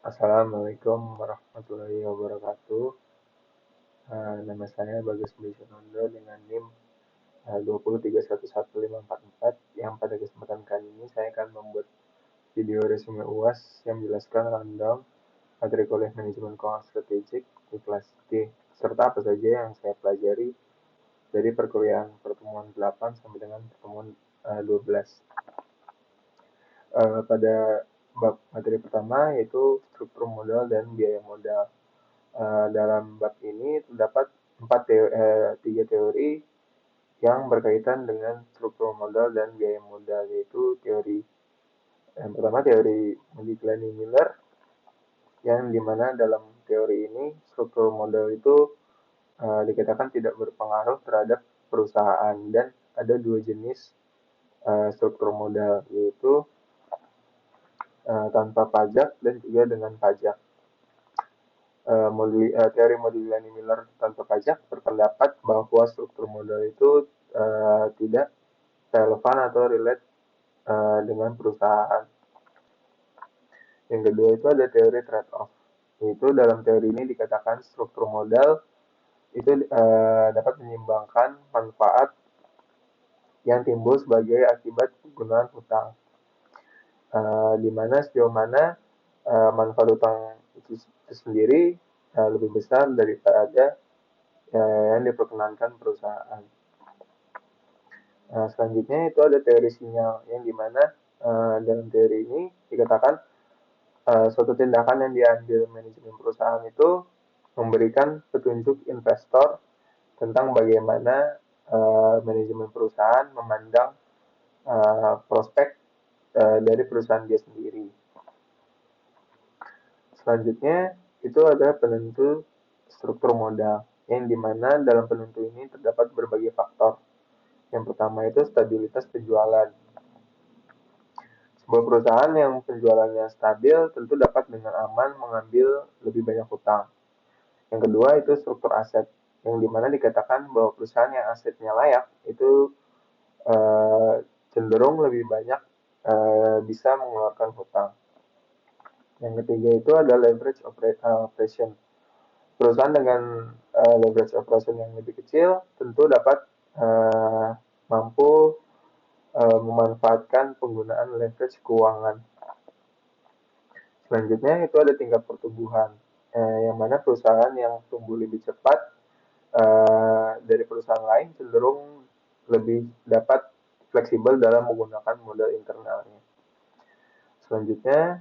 Assalamualaikum warahmatullahi wabarakatuh. Nama saya Bagus Biswonondo dengan NIM 203111544 yang pada kesempatan kali ini saya akan membuat video resume UAS yang menjelaskan rundown materi kuliah manajemen keuangan strategik di kelas D serta apa saja yang saya pelajari dari perkuliahan pertemuan 8 sampai dengan pertemuan 12. Pada bab materi pertama yaitu struktur modal dan biaya modal. Dalam bab ini terdapat tiga teori yang berkaitan dengan struktur modal dan biaya modal, yaitu teori yang pertama teori Modigliani-Miller, yang dimana dalam teori ini struktur modal itu dikatakan tidak berpengaruh terhadap perusahaan, dan ada dua jenis struktur modal, yaitu tanpa pajak dan juga dengan pajak. Teori Modigliani-Miller tanpa pajak berpendapat bahwa struktur modal itu tidak relevan atau relate dengan perusahaan. Yang kedua itu ada teori trade-off. Yaitu dalam teori ini dikatakan struktur modal itu dapat menyeimbangkan manfaat yang timbul sebagai akibat penggunaan hutang. Di mana sejauh mana manfaat hutang itu sendiri lebih besar daripada yang diperkenankan perusahaan. Selanjutnya itu ada teori sinyal, yang dimana dalam teori ini dikatakan suatu tindakan yang diambil manajemen perusahaan itu memberikan petunjuk investor tentang bagaimana manajemen perusahaan memandang prospek dari perusahaan dia sendiri. Selanjutnya itu ada penentu struktur modal, yang dimana dalam penentu ini terdapat berbagai faktor. Yang pertama itu stabilitas penjualan. Sebuah perusahaan yang penjualannya stabil tentu dapat dengan aman mengambil lebih banyak hutang. Yang kedua itu struktur aset, yang dimana dikatakan bahwa perusahaan yang asetnya layak itu cenderung lebih banyak bisa mengeluarkan hutang. Yang ketiga itu ada leverage operation. Perusahaan dengan leverage operation yang lebih kecil tentu dapat mampu memanfaatkan penggunaan leverage keuangan. Selanjutnya itu ada tingkat pertumbuhan, yang mana perusahaan yang tumbuh lebih cepat dari perusahaan lain cenderung lebih dapat fleksibel dalam menggunakan modal internalnya. Selanjutnya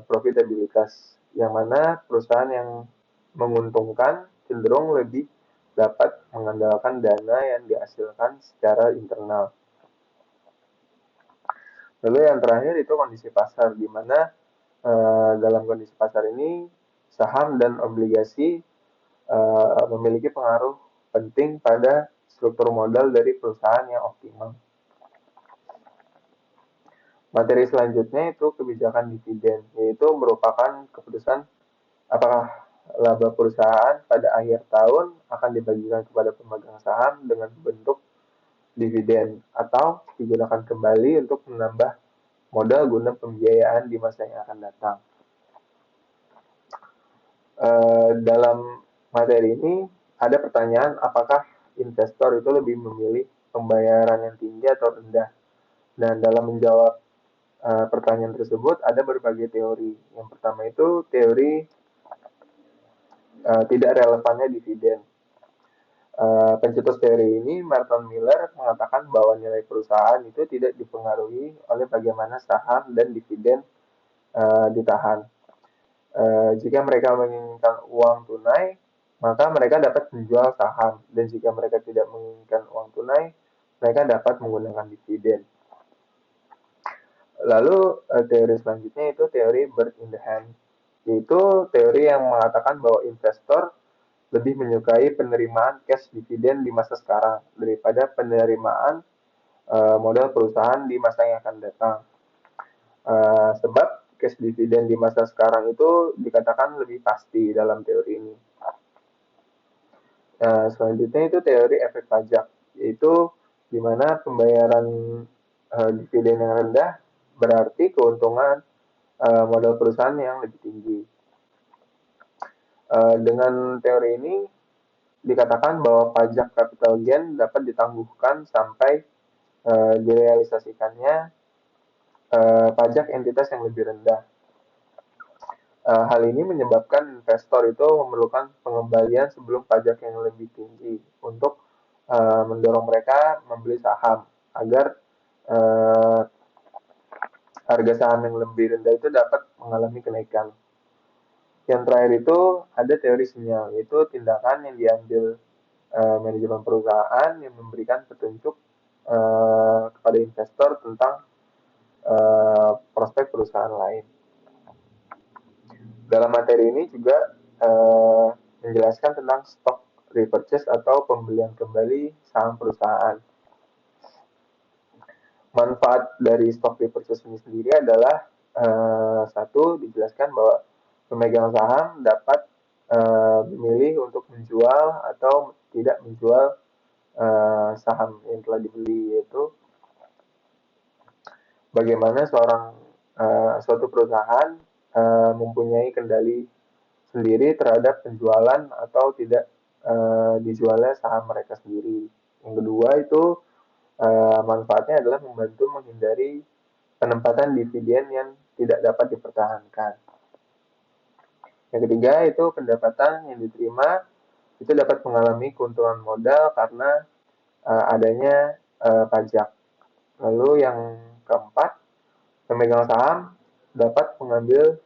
profitabilitas, yang mana perusahaan yang menguntungkan cenderung lebih dapat mengandalkan dana yang dihasilkan secara internal. Lalu yang terakhir itu kondisi pasar, di mana dalam kondisi pasar ini saham dan obligasi memiliki pengaruh penting pada struktur modal dari perusahaan yang optimal. Materi selanjutnya itu kebijakan dividen, yaitu merupakan keputusan apakah laba perusahaan pada akhir tahun akan dibagikan kepada pemegang saham dengan bentuk dividen atau digunakan kembali untuk menambah modal guna pembiayaan di masa yang akan datang. Dalam materi ini ada pertanyaan apakah investor itu lebih memilih pembayaran yang tinggi atau rendah. Dan dalam menjawab pertanyaan tersebut ada berbagai teori. Yang pertama itu teori tidak relevannya dividen. Pencetus teori ini, Merton Miller, mengatakan bahwa nilai perusahaan itu tidak dipengaruhi oleh bagaimana saham dan dividen ditahan. Jika mereka menginginkan uang tunai, maka mereka dapat menjual saham, dan jika mereka tidak menginginkan uang tunai, mereka dapat menggunakan dividen. Lalu teori selanjutnya itu teori bird in the hand, yaitu teori yang mengatakan bahwa investor lebih menyukai penerimaan cash dividen di masa sekarang daripada penerimaan modal perusahaan di masa yang akan datang. Sebab cash dividen di masa sekarang itu dikatakan lebih pasti dalam teori ini. Selanjutnya itu teori efek pajak, yaitu di mana pembayaran dividen yang rendah berarti keuntungan modal perusahaan yang lebih tinggi. Dengan teori ini dikatakan bahwa pajak capital gain dapat ditangguhkan sampai direalisasikannya pajak entitas yang lebih rendah. Hal ini menyebabkan investor itu memerlukan pengembalian sebelum pajak yang lebih tinggi untuk mendorong mereka membeli saham agar uh, harga saham yang lebih rendah itu dapat mengalami kenaikan. Yang terakhir itu ada teori sinyal, yaitu tindakan yang diambil manajemen perusahaan yang memberikan petunjuk kepada investor tentang prospek perusahaan lain. Dalam materi ini juga menjelaskan tentang stock repurchase atau pembelian kembali saham perusahaan. Manfaat dari stock repurchase ini sendiri adalah satu, dijelaskan bahwa pemegang saham dapat memilih untuk menjual atau tidak menjual saham yang telah dibeli, yaitu bagaimana suatu perusahaan mempunyai kendali sendiri terhadap penjualan atau tidak dijualnya saham mereka sendiri. Yang kedua itu manfaatnya adalah membantu menghindari penempatan dividen yang tidak dapat dipertahankan. Yang ketiga itu pendapatan yang diterima itu dapat mengalami keuntungan modal karena adanya pajak. Lalu yang keempat, pemegang saham dapat mengambil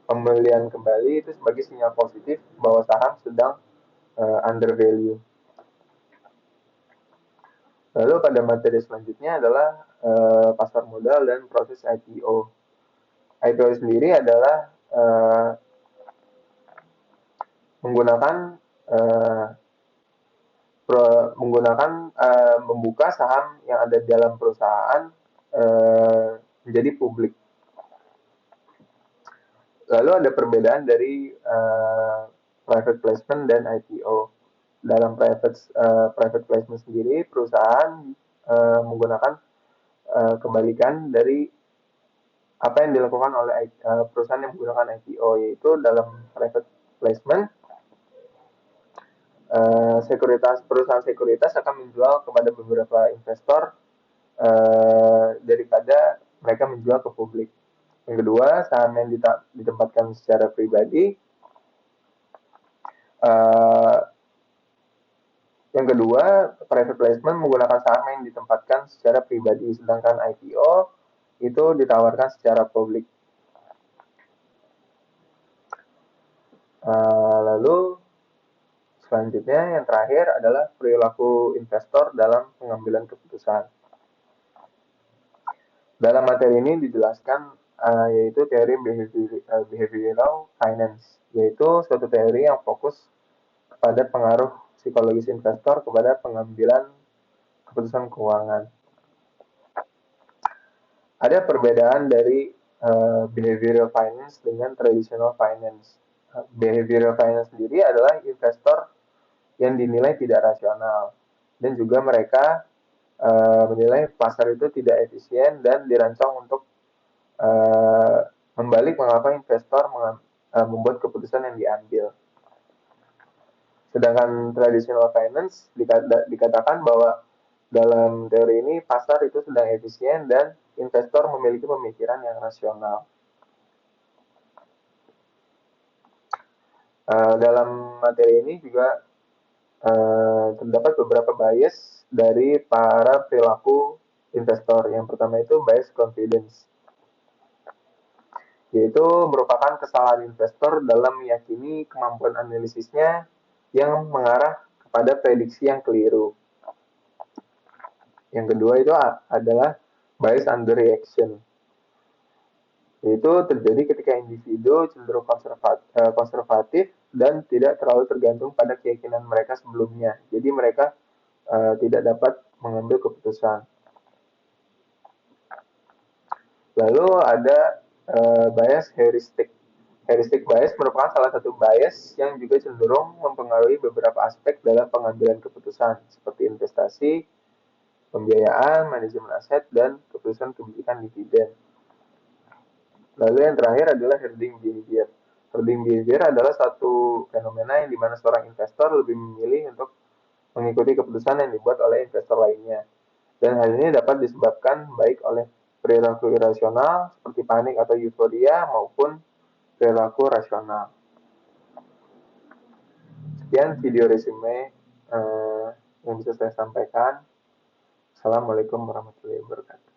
pembelian kembali itu sebagai sinyal positif bahwa saham sedang under value. Lalu pada materi selanjutnya adalah pasar modal dan proses IPO. IPO sendiri adalah menggunakan membuka saham yang ada di dalam perusahaan menjadi publik. Lalu ada perbedaan dari private placement dan IPO. Dalam private placement sendiri, perusahaan menggunakan kebalikan dari apa yang dilakukan oleh perusahaan yang menggunakan IPO, yaitu dalam private placement perusahaan sekuritas akan menjual kepada beberapa investor daripada mereka menjual ke publik. Yang kedua, saham yang ditempatkan secara pribadi. Yang kedua, private placement menggunakan saham yang ditempatkan secara pribadi, sedangkan IPO itu ditawarkan secara publik. Lalu selanjutnya yang terakhir adalah perilaku investor dalam pengambilan keputusan. Dalam materi ini dijelaskan yaitu teori behavioral finance, yaitu suatu teori yang fokus pada pengaruh psikologis investor kepada pengambilan keputusan keuangan. Ada perbedaan dari behavioral finance dengan traditional finance. Behavioral finance sendiri adalah investor yang dinilai tidak rasional dan juga mereka menilai pasar itu tidak efisien dan dirancang untuk membalik mengapa investor membuat keputusan yang diambil. Sedangkan traditional finance dikatakan bahwa dalam teori ini pasar itu sedang efisien dan investor memiliki pemikiran yang rasional. Dalam materi ini juga terdapat beberapa bias dari para perilaku investor. Yang pertama itu bias confidence, yaitu merupakan kesalahan investor dalam meyakini kemampuan analisisnya yang mengarah kepada prediksi yang keliru. Yang kedua itu adalah bias underreaction, yaitu terjadi ketika individu cenderung konservatif dan tidak terlalu tergantung pada keyakinan mereka sebelumnya. Jadi mereka tidak dapat mengambil keputusan. Lalu ada bias heuristic. Heuristic bias merupakan salah satu bias yang juga cenderung mempengaruhi beberapa aspek dalam pengambilan keputusan, seperti investasi, pembiayaan, manajemen aset, dan keputusan kebijakan dividen. Lalu yang terakhir adalah herding behavior. Herding behavior adalah satu fenomena yang dimana seorang investor lebih memilih untuk mengikuti keputusan yang dibuat oleh investor lainnya. Dan hal ini dapat disebabkan baik oleh perilaku irasional seperti panik atau euforia maupun perilaku rasional. Sekian video resume yang bisa saya sampaikan. Assalamualaikum warahmatullahi wabarakatuh.